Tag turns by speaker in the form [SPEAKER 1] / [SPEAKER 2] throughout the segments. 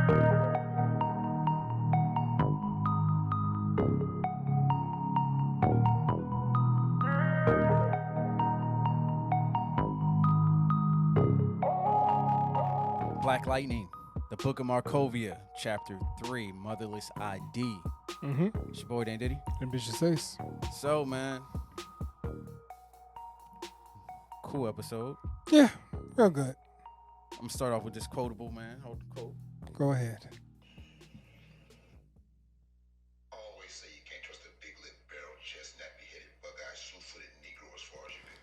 [SPEAKER 1] Black Lightning, the Book of Markovia, Chapter 3, Motherless ID. It's your boy, Dan Diddy.
[SPEAKER 2] Ambitious Ace.
[SPEAKER 1] So, man, cool episode.
[SPEAKER 2] Yeah, real good.
[SPEAKER 1] I'm going to start off with this quotable, man. Hold the quote.
[SPEAKER 2] Go ahead.
[SPEAKER 3] Always say you can't trust a big lip, barrel chest, nappy-headed, bug-eyed, slew-footed Negro as far as you can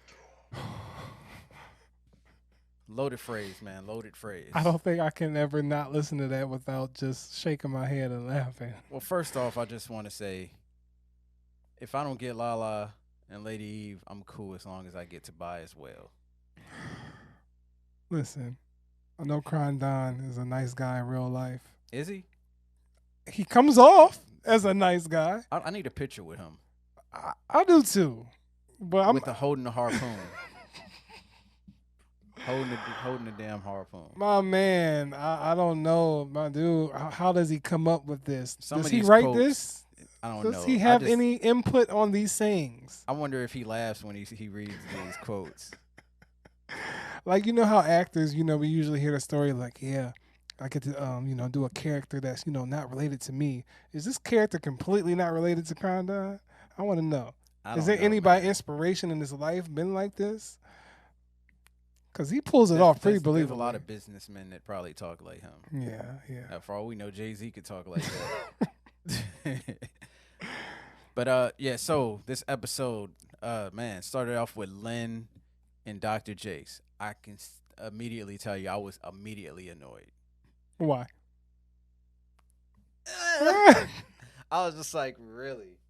[SPEAKER 3] throw.
[SPEAKER 1] Loaded phrase, man. Loaded phrase.
[SPEAKER 2] I don't think I can ever not listen to that without just shaking my head and laughing.
[SPEAKER 1] Well, first off, I just want to say, if I don't get Lala and Lady Eve, I'm cool as long as I get to buy as well.
[SPEAKER 2] Listen, I know Crying Don is a nice guy in real life.
[SPEAKER 1] Is he?
[SPEAKER 2] He comes off as a nice guy.
[SPEAKER 1] I need a picture with him.
[SPEAKER 2] I do too. But I'm
[SPEAKER 1] with holding the harpoon. holding the damn harpoon.
[SPEAKER 2] My man, I don't know, my dude. How does he come up with this? Does he
[SPEAKER 1] these
[SPEAKER 2] write
[SPEAKER 1] quotes,
[SPEAKER 2] this?
[SPEAKER 1] I don't know.
[SPEAKER 2] Does he have any input on these sayings?
[SPEAKER 1] I wonder if he laughs when he reads these quotes.
[SPEAKER 2] Like, you know how actors, we usually hear the story like, yeah, I get to, do a character that's, not related to me. Is this character completely not related to Crying Don? I want to know. Is there anybody inspiration in his life been like this? Because he pulls it off pretty believably.
[SPEAKER 1] There's a lot of businessmen that probably talk like him.
[SPEAKER 2] Yeah.
[SPEAKER 1] For all we know, Jay-Z could talk like that. But, so this episode, man, started off with Lynn and Dr. Jace. I can immediately tell you I was immediately annoyed.
[SPEAKER 2] Why?
[SPEAKER 1] I was just like, really?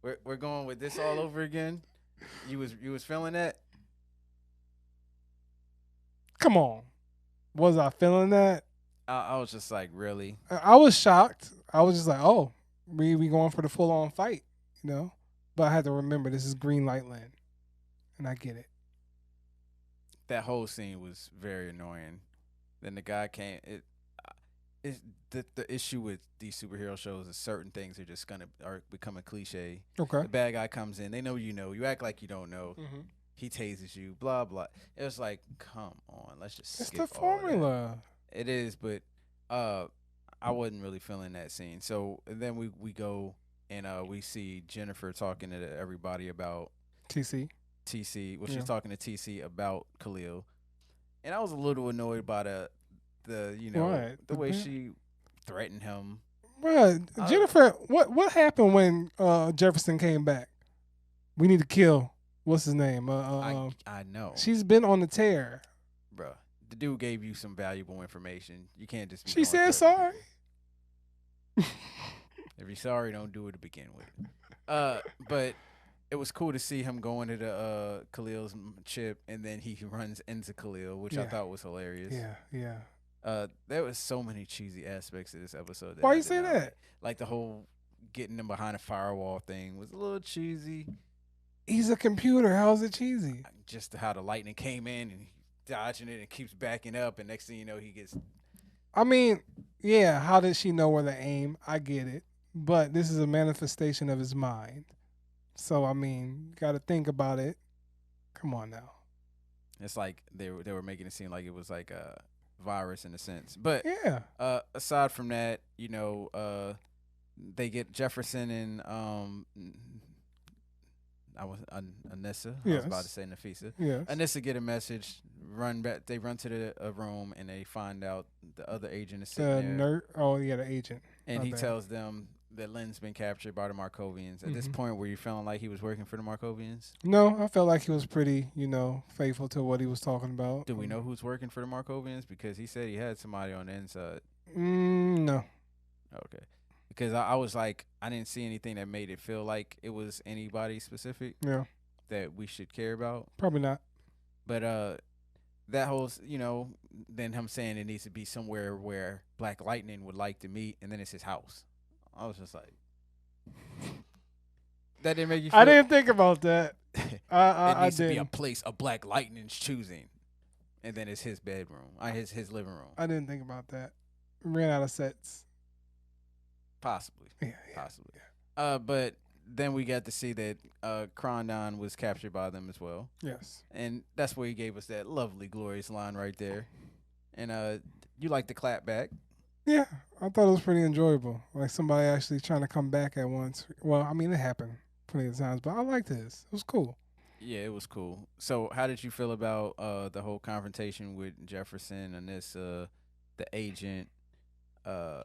[SPEAKER 1] We're going with this all over again? You was feeling that?
[SPEAKER 2] Come on. Was I feeling that?
[SPEAKER 1] I was just like, really?
[SPEAKER 2] I was shocked. I was just like, oh, we going for the full-on fight, But I had to remember this is Green Light Lynn, and I get it.
[SPEAKER 1] That whole scene was very annoying. Then the guy came. The issue with these superhero shows is certain things are becoming cliche.
[SPEAKER 2] Okay.
[SPEAKER 1] The bad guy comes in. They know you know. You act like you don't know.
[SPEAKER 2] Mm-hmm.
[SPEAKER 1] He tases you. Blah blah. It was like, come on, let's just.
[SPEAKER 2] It's
[SPEAKER 1] skip
[SPEAKER 2] the formula.
[SPEAKER 1] It is, but I wasn't really feeling that scene. So then we go and we see Jennifer talking to everybody about
[SPEAKER 2] TC.
[SPEAKER 1] Well, she's talking to TC about Khalil, and I was a little annoyed by the way she threatened him.
[SPEAKER 2] Right, Jennifer. What happened when Jefferson came back? We need to kill. What's his name?
[SPEAKER 1] I know.
[SPEAKER 2] She's been on the tear,
[SPEAKER 1] Bruh. The dude gave you some valuable information. You can't just.
[SPEAKER 2] She said sorry.
[SPEAKER 1] If you're sorry, don't do it to begin with. But it was cool to see him going to the Khalil's chip, and then he runs into Khalil, which I thought was hilarious.
[SPEAKER 2] Yeah.
[SPEAKER 1] There was so many cheesy aspects of this episode.
[SPEAKER 2] Why you say that?
[SPEAKER 1] Like the whole getting him behind a firewall thing was a little cheesy.
[SPEAKER 2] He's a computer. How is it cheesy?
[SPEAKER 1] Just how the lightning came in and dodging it and keeps backing up, and next thing you know, he gets.
[SPEAKER 2] I mean, yeah. How did she know where to aim? I get it, but this is a manifestation of his mind. So I mean, got to think about it. Come on now.
[SPEAKER 1] It's like they were making it seem like it was like a virus in a sense, but
[SPEAKER 2] yeah.
[SPEAKER 1] Aside from that, they get Jefferson and Anissa.
[SPEAKER 2] Yes.
[SPEAKER 1] I was about to say Nafisa.
[SPEAKER 2] Yes.
[SPEAKER 1] Anissa get a message. Run back. They run to the room and they find out the other agent is sitting there.
[SPEAKER 2] The agent.
[SPEAKER 1] And he tells them that Lynn's been captured by the Markovians. At this point, were you feeling like he was working for the Markovians?
[SPEAKER 2] No, I felt like he was pretty, faithful to what he was talking about.
[SPEAKER 1] Do we know who's working for the Markovians? Because he said he had somebody on the inside.
[SPEAKER 2] No.
[SPEAKER 1] Okay. Because I was like, I didn't see anything that made it feel like it was anybody specific.
[SPEAKER 2] Yeah.
[SPEAKER 1] That we should care about.
[SPEAKER 2] Probably not.
[SPEAKER 1] But that whole, then him saying it needs to be somewhere where Black Lightning would like to meet, and then it's his house. I was just like, that didn't make you feel.
[SPEAKER 2] I didn't think about that.
[SPEAKER 1] It needs to be a place of Black Lightning's choosing, and then it's his bedroom, his living room.
[SPEAKER 2] I didn't think about that. Ran out of sets.
[SPEAKER 1] Possibly.
[SPEAKER 2] Yeah.
[SPEAKER 1] Possibly. But then we got to see that Krondon was captured by them as well.
[SPEAKER 2] Yes.
[SPEAKER 1] And that's where he gave us that lovely, glorious line right there. And you like the clap back.
[SPEAKER 2] Yeah, I thought it was pretty enjoyable. Like somebody actually trying to come back at once. Well, I mean, it happened plenty of times, but I liked this. It was cool.
[SPEAKER 1] Yeah, it was cool. So how did you feel about the whole confrontation with Jefferson, Anissa, the agent, uh,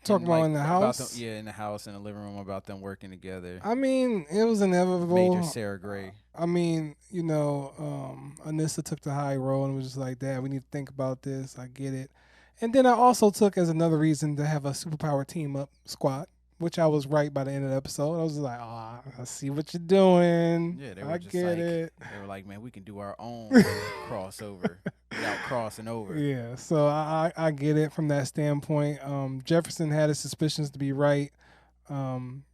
[SPEAKER 2] Talking about in the
[SPEAKER 1] about
[SPEAKER 2] house?
[SPEAKER 1] them, in the house in the living room about them working together.
[SPEAKER 2] I mean, it was inevitable.
[SPEAKER 1] Major Sarah Gray.
[SPEAKER 2] I mean, Anissa took the high road and was just like, Dad, we need to think about this. I get it. And then I also took as another reason to have a superpower team up squad, which I was right by the end of the episode. I was like, I see what you're doing.
[SPEAKER 1] Yeah, they were
[SPEAKER 2] I
[SPEAKER 1] just
[SPEAKER 2] get
[SPEAKER 1] like,
[SPEAKER 2] it.
[SPEAKER 1] They were like, man, we can do our own crossover without crossing over.
[SPEAKER 2] Yeah, so I get it from that standpoint. Jefferson had his suspicions to be right,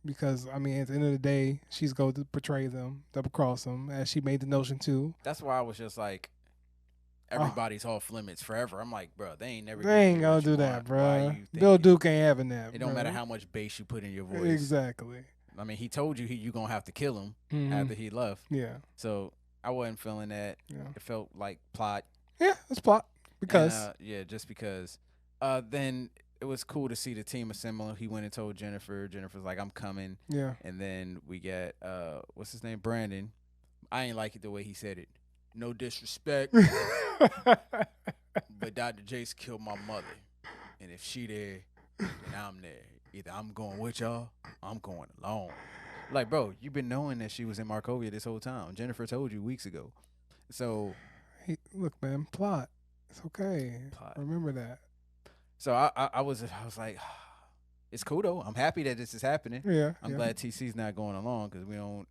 [SPEAKER 2] because I mean at the end of the day, she's going to betray them, double cross them, as she made the notion too.
[SPEAKER 1] That's why I was just like, everybody's off limits forever. I'm like, bro, they ain't never.
[SPEAKER 2] They ain't gonna
[SPEAKER 1] what you
[SPEAKER 2] do that,
[SPEAKER 1] want.
[SPEAKER 2] bro.
[SPEAKER 1] Why you
[SPEAKER 2] Bill
[SPEAKER 1] thinking?
[SPEAKER 2] Duke ain't having that.
[SPEAKER 1] It don't
[SPEAKER 2] bro.
[SPEAKER 1] matter how much bass you put in your voice.
[SPEAKER 2] Exactly.
[SPEAKER 1] I mean, he told you you gonna have to kill him
[SPEAKER 2] Mhm.
[SPEAKER 1] after he left.
[SPEAKER 2] Yeah.
[SPEAKER 1] So I wasn't feeling that.
[SPEAKER 2] Yeah.
[SPEAKER 1] It felt like plot.
[SPEAKER 2] Yeah, it's plot because
[SPEAKER 1] And, just because. Then it was cool to see the team assemble. He went and told Jennifer. Jennifer's like, I'm coming.
[SPEAKER 2] yeah.
[SPEAKER 1] And then we get what's his name, Brandon. I ain't like it the way he said it. No disrespect, but Dr. Jace killed my mother, and if she there, then I'm there. Either I'm going with y'all, or I'm going alone. Like, bro, you've been knowing that she was in Markovia this whole time. Jennifer told you weeks ago. So,
[SPEAKER 2] Hey, look, man, plot. It's okay.
[SPEAKER 1] Plot.
[SPEAKER 2] Remember that.
[SPEAKER 1] so I was like, it's cool though. I'm happy that this is happening.
[SPEAKER 2] Yeah.
[SPEAKER 1] I'm glad TC's not going along because we don't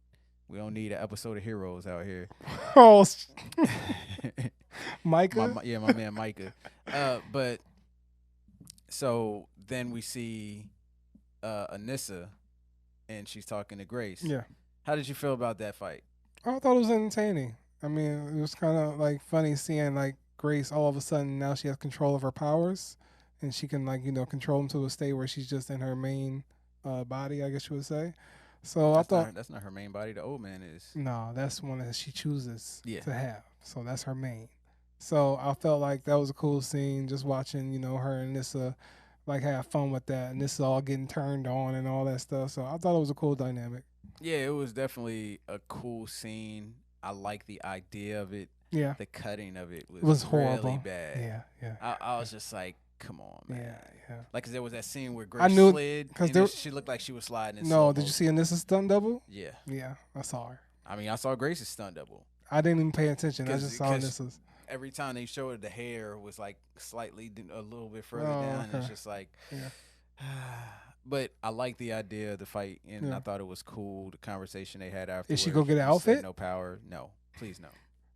[SPEAKER 1] need an episode of Heroes out here.
[SPEAKER 2] Oh, Micah.
[SPEAKER 1] my man Micah. But so then we see Anissa, and she's talking to Grace.
[SPEAKER 2] Yeah.
[SPEAKER 1] How did you feel about that fight?
[SPEAKER 2] I thought it was entertaining. I mean, it was kind of like funny seeing like Grace all of a sudden now she has control of her powers, and she can control them to a state where she's just in her main body, I guess you would say. So I thought
[SPEAKER 1] that's not her main body. The old man is.
[SPEAKER 2] no, that's one that she chooses
[SPEAKER 1] Yeah.
[SPEAKER 2] to have. So that's her main. So I felt like that was a cool scene, just watching her and Nissa like have fun with that, and this is all getting turned on and all that stuff. So I thought it was a cool dynamic.
[SPEAKER 1] Yeah, it was definitely a cool scene. I like the idea of it.
[SPEAKER 2] Yeah,
[SPEAKER 1] The cutting of it
[SPEAKER 2] was horrible.
[SPEAKER 1] really bad.
[SPEAKER 2] Yeah.
[SPEAKER 1] I was just like, come on, man.
[SPEAKER 2] Yeah.
[SPEAKER 1] Like, 'cause there was that scene where
[SPEAKER 2] I
[SPEAKER 1] Grace
[SPEAKER 2] knew it,
[SPEAKER 1] slid,
[SPEAKER 2] 'cause
[SPEAKER 1] and
[SPEAKER 2] there-
[SPEAKER 1] she looked like she was sliding. In
[SPEAKER 2] No,
[SPEAKER 1] slow
[SPEAKER 2] did you
[SPEAKER 1] mo.
[SPEAKER 2] see Anissa's stunt double?
[SPEAKER 1] Yeah.
[SPEAKER 2] Yeah, I saw her.
[SPEAKER 1] I mean, I saw Grace's stunt double.
[SPEAKER 2] I didn't even pay attention. I
[SPEAKER 1] 'Cause-
[SPEAKER 2] just saw
[SPEAKER 1] 'cause-
[SPEAKER 2] Anissa's.
[SPEAKER 1] Every time they showed her, the hair was like slightly a little bit further
[SPEAKER 2] Oh,
[SPEAKER 1] down. And it's
[SPEAKER 2] okay.
[SPEAKER 1] just like,
[SPEAKER 2] Yeah.
[SPEAKER 1] But I like the idea of the fight, and
[SPEAKER 2] Yeah.
[SPEAKER 1] I thought it was cool. The conversation they had afterwards.
[SPEAKER 2] Is she gonna get an
[SPEAKER 1] She said
[SPEAKER 2] outfit?
[SPEAKER 1] No power. No, please no.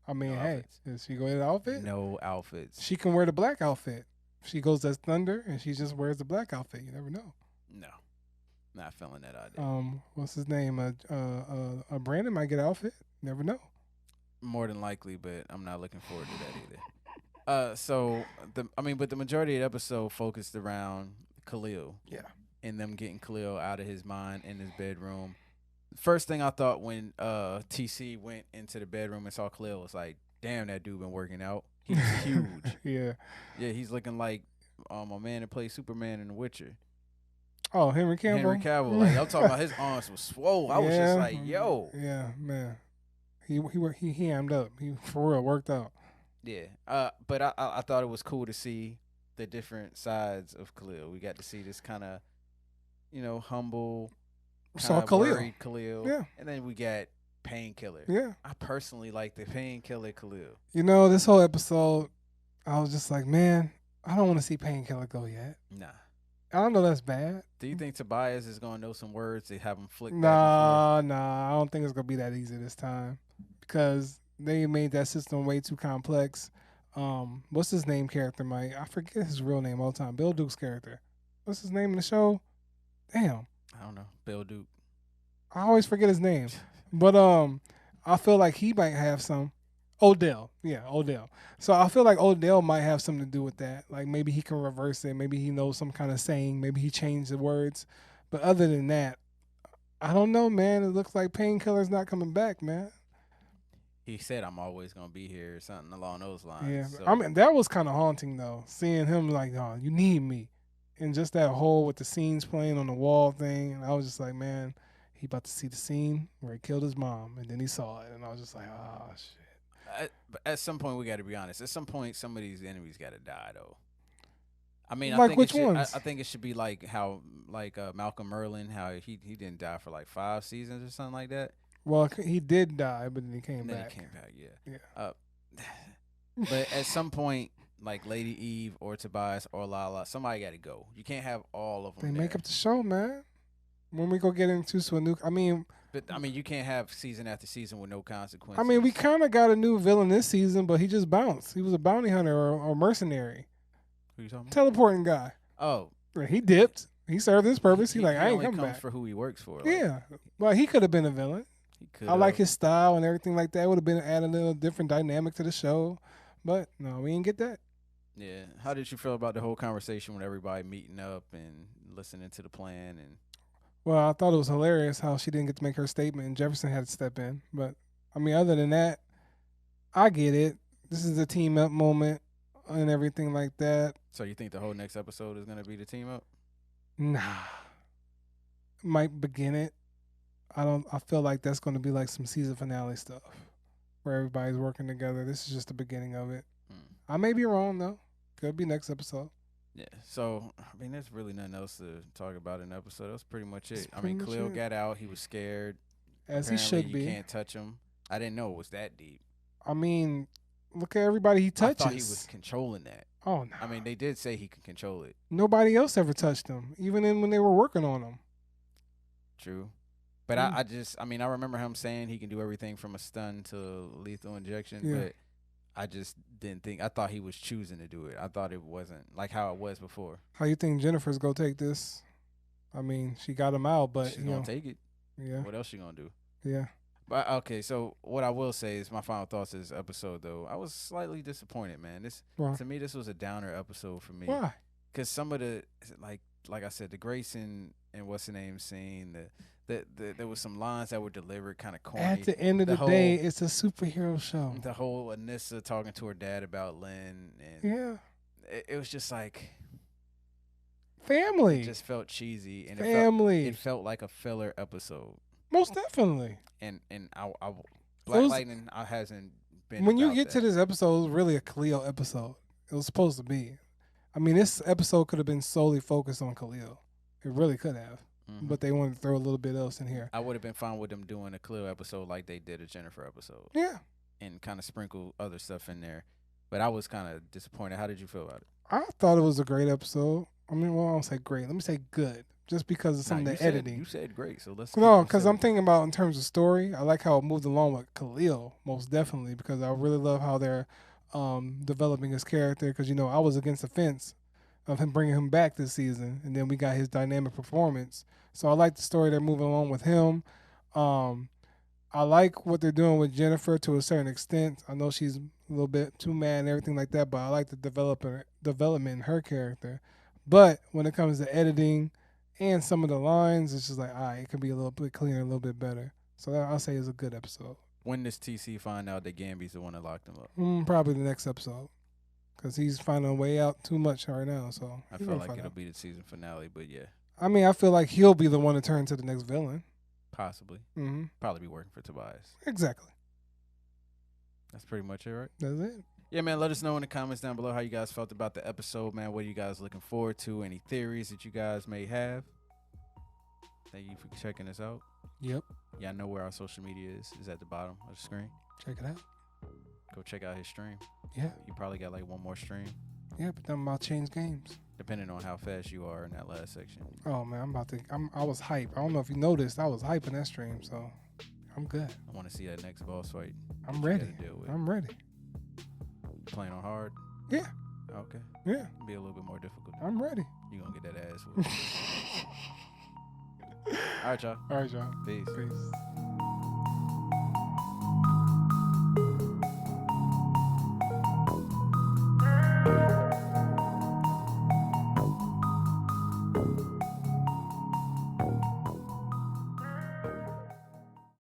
[SPEAKER 2] I mean,
[SPEAKER 1] No
[SPEAKER 2] hey,
[SPEAKER 1] outfits.
[SPEAKER 2] is she go in an outfit?
[SPEAKER 1] No outfits.
[SPEAKER 2] She can wear the black outfit. She goes as Thunder, and she just wears the black outfit. You never know.
[SPEAKER 1] No, not feeling that idea.
[SPEAKER 2] What's his name? Brandon might get an outfit. Never know.
[SPEAKER 1] More than likely, but I'm not looking forward to that either. But the majority of the episode focused around Khalil.
[SPEAKER 2] Yeah.
[SPEAKER 1] And them getting Khalil out of his mind in his bedroom. First thing I thought when TC went into the bedroom and saw Khalil was like, damn, that dude been working out. He's huge.
[SPEAKER 2] Yeah.
[SPEAKER 1] Yeah, he's looking like a man that plays Superman in The Witcher.
[SPEAKER 2] Oh, Henry Cavill.
[SPEAKER 1] Henry Cavill. Like, I'm talking about his arms was swole. I was just like, yo.
[SPEAKER 2] Yeah, man. He hammed up. He for real worked out.
[SPEAKER 1] Yeah. But I thought it was cool to see the different sides of Khalil. We got to see this kind of, humble,
[SPEAKER 2] Saw
[SPEAKER 1] kinda
[SPEAKER 2] Khalil.
[SPEAKER 1] worried Khalil.
[SPEAKER 2] Yeah.
[SPEAKER 1] And then we got Painkiller.
[SPEAKER 2] Yeah.
[SPEAKER 1] I personally like the Painkiller Khalil.
[SPEAKER 2] This whole episode, I was just like, man, I don't want to see Painkiller go yet.
[SPEAKER 1] Nah.
[SPEAKER 2] I don't know that's bad.
[SPEAKER 1] Do you think Tobias is going to know some words to have him flick back and
[SPEAKER 2] Nah. I don't think it's going to be that easy this time because they made that system way too complex. What's his name character, Mike? I forget his real name all the time. Bill Duke's character. What's his name in the show? Damn.
[SPEAKER 1] I don't know. Bill Duke.
[SPEAKER 2] I always forget his name. But I feel like he might have some Odell. Yeah, Odell. So I feel like Odell might have something to do with that. Like maybe he can reverse it. Maybe he knows some kind of saying. Maybe he changed the words. But other than that, I don't know, man. It looks like Painkiller's not coming back, man.
[SPEAKER 1] He said I'm always gonna be here, or something along those
[SPEAKER 2] Yeah,
[SPEAKER 1] lines. So
[SPEAKER 2] I mean that was kind of haunting though, seeing him like, "Oh, you need me," and just that whole with the scenes playing on the wall thing. And I was just like, man, he about to see the scene where he killed his mom, and then he saw it, and I was just like, oh shit.
[SPEAKER 1] at some point we got to be honest. At some point, some of these enemies got to die, though. I mean, I
[SPEAKER 2] Like
[SPEAKER 1] think
[SPEAKER 2] which
[SPEAKER 1] it should.
[SPEAKER 2] ones?
[SPEAKER 1] I think it should be like how, like Malcolm Merlin, how he didn't die for like 5 seasons or something like that,
[SPEAKER 2] Well, he did die, but then he came
[SPEAKER 1] and then
[SPEAKER 2] back.
[SPEAKER 1] he came back. Yeah.
[SPEAKER 2] Yeah.
[SPEAKER 1] But at some point, like Lady Eve or Tobias or Lala, somebody got to go. You can't have all of
[SPEAKER 2] They
[SPEAKER 1] them.
[SPEAKER 2] make
[SPEAKER 1] there.
[SPEAKER 2] up the show, man. When we go get into Swanuk,
[SPEAKER 1] But I mean, you can't have season after season with no consequences.
[SPEAKER 2] we kind of got a new villain this season, but he just bounced. He was a bounty hunter or mercenary,
[SPEAKER 1] Who you talking about?
[SPEAKER 2] teleporting guy.
[SPEAKER 1] Oh,
[SPEAKER 2] He dipped. He served his purpose. He like, I ain't
[SPEAKER 1] only
[SPEAKER 2] coming
[SPEAKER 1] comes
[SPEAKER 2] back.
[SPEAKER 1] for who he works for. Like,
[SPEAKER 2] Yeah, well, he could have been a villain.
[SPEAKER 1] he could.
[SPEAKER 2] I like his style and everything like that. Would have been added a little different dynamic to the show, but no, we didn't get that.
[SPEAKER 1] Yeah. How did you feel about the whole conversation with everybody meeting up and listening to the plan? And
[SPEAKER 2] Well, I thought it was hilarious how she didn't get to make her statement and Jefferson had to step in. But other than that, I get it. This is a team up moment and everything like that.
[SPEAKER 1] so you think the whole next episode is gonna be the team up?
[SPEAKER 2] Nah, might begin it. I feel like that's going to be like some season finale stuff where everybody's working together. This is just the beginning of it. I may be wrong though. Could be next episode.
[SPEAKER 1] Yeah. So I mean, there's really nothing else to talk about in the episode. That's pretty much it.
[SPEAKER 2] That's
[SPEAKER 1] I mean,
[SPEAKER 2] pretty much
[SPEAKER 1] Khalil
[SPEAKER 2] it.
[SPEAKER 1] got out. He was scared.
[SPEAKER 2] As he
[SPEAKER 1] Apparently,
[SPEAKER 2] should be.
[SPEAKER 1] You can't touch him. I didn't know it was that deep.
[SPEAKER 2] I mean, look at everybody he touches.
[SPEAKER 1] I thought he was controlling that.
[SPEAKER 2] Oh no.
[SPEAKER 1] I mean, they did say he could control it.
[SPEAKER 2] Nobody else ever touched him, even when they were working on him.
[SPEAKER 1] True. But I mean, I remember him saying he can do everything from a stun to lethal injection.
[SPEAKER 2] Yeah.
[SPEAKER 1] But I just didn't think. I thought he was choosing to do it. I thought it wasn't like how it was before.
[SPEAKER 2] How you think Jennifer's gonna take this? I mean, she got him out, but
[SPEAKER 1] She's gonna take it.
[SPEAKER 2] yeah,
[SPEAKER 1] What else she gonna do?
[SPEAKER 2] yeah.
[SPEAKER 1] But okay, so what I will say is my final thoughts of this episode, though. I was slightly disappointed, man.
[SPEAKER 2] Why?
[SPEAKER 1] To me, this was a downer episode for me.
[SPEAKER 2] Why?
[SPEAKER 1] Because some of the like I said, the Grayson and what's the name scene, there was some lines that were delivered kind of corny.
[SPEAKER 2] At the end of the day, it's a superhero show.
[SPEAKER 1] The whole Anissa talking to her dad about Lynn, and
[SPEAKER 2] Yeah,
[SPEAKER 1] it was just like
[SPEAKER 2] family.
[SPEAKER 1] it just felt cheesy, and
[SPEAKER 2] Family.
[SPEAKER 1] it felt like a filler episode.
[SPEAKER 2] Most definitely.
[SPEAKER 1] And Black
[SPEAKER 2] was-
[SPEAKER 1] Lightning hasn't been.
[SPEAKER 2] When you
[SPEAKER 1] about
[SPEAKER 2] get
[SPEAKER 1] that.
[SPEAKER 2] to this episode, it was really a Khalil episode. It was supposed to be. I mean, this episode could have been solely focused on Khalil. It really could have.
[SPEAKER 1] Mhm.
[SPEAKER 2] But they wanted to throw a little bit else in here.
[SPEAKER 1] I would have been fine with them doing a Khalil episode like they did a Jennifer episode,
[SPEAKER 2] Yeah.
[SPEAKER 1] and kind of sprinkle other stuff in there. But I was kind of disappointed. How did you feel about it?
[SPEAKER 2] I thought it was a great episode. I mean, well, I don't say great. Let me say good. Just because of some
[SPEAKER 1] Nah,
[SPEAKER 2] of the
[SPEAKER 1] you
[SPEAKER 2] editing.
[SPEAKER 1] said great, so let's.
[SPEAKER 2] No,
[SPEAKER 1] keep it
[SPEAKER 2] because I'm
[SPEAKER 1] simple.
[SPEAKER 2] thinking about in terms of story. I like how it moved along with Khalil, most definitely, because I really love how they're developing his character. Because I was against the fence of him bringing him back this season, and then we got his dynamic performance. So I like the story they're moving along with him. I like what they're doing with Jennifer to a certain extent. I know she's a little bit too mad and everything like that, but I like the development in her character. But when it comes to editing and some of the lines, it's just like, it could be a little bit cleaner, a little bit better. So that I'll say is a good episode.
[SPEAKER 1] When does TC find out that Gambi's the one that locked him up?
[SPEAKER 2] Probably the next episode, because he's finding a way out too much right now. So
[SPEAKER 1] I
[SPEAKER 2] he's
[SPEAKER 1] feel
[SPEAKER 2] gonna
[SPEAKER 1] like
[SPEAKER 2] find
[SPEAKER 1] it'll
[SPEAKER 2] out.
[SPEAKER 1] be the season finale, but yeah,
[SPEAKER 2] I mean, I feel like he'll be the one to turn to the next villain.
[SPEAKER 1] possibly.
[SPEAKER 2] Mm-hmm.
[SPEAKER 1] Probably be working for Tobias.
[SPEAKER 2] Exactly.
[SPEAKER 1] That's pretty much it, right?
[SPEAKER 2] That's it.
[SPEAKER 1] Yeah, man, let us know in the comments down below how you guys felt about the episode, man. What are you guys looking forward to? Any theories that you guys may have? Thank you for checking us out.
[SPEAKER 2] Yep.
[SPEAKER 1] Y'all know where our social media is at the bottom of the screen.
[SPEAKER 2] Check it out.
[SPEAKER 1] Go check out his stream.
[SPEAKER 2] Yeah.
[SPEAKER 1] You probably got like one more stream,
[SPEAKER 2] Yeah, but then I'm about to change games.
[SPEAKER 1] depending on how fast you are in that last section.
[SPEAKER 2] Oh man, I was hype. I don't know if you noticed, I was hyping that stream, so I'm good.
[SPEAKER 1] I want to see that next boss fight.
[SPEAKER 2] I'm
[SPEAKER 1] that you
[SPEAKER 2] ready.
[SPEAKER 1] gotta deal with.
[SPEAKER 2] I'm ready.
[SPEAKER 1] Playing on hard?
[SPEAKER 2] Yeah.
[SPEAKER 1] Okay.
[SPEAKER 2] Yeah,
[SPEAKER 1] Be a little bit more difficult.
[SPEAKER 2] I'm ready.
[SPEAKER 1] You gonna get that ass whooped. All right, y'all.
[SPEAKER 2] All right, y'all.
[SPEAKER 1] Peace.
[SPEAKER 2] Peace.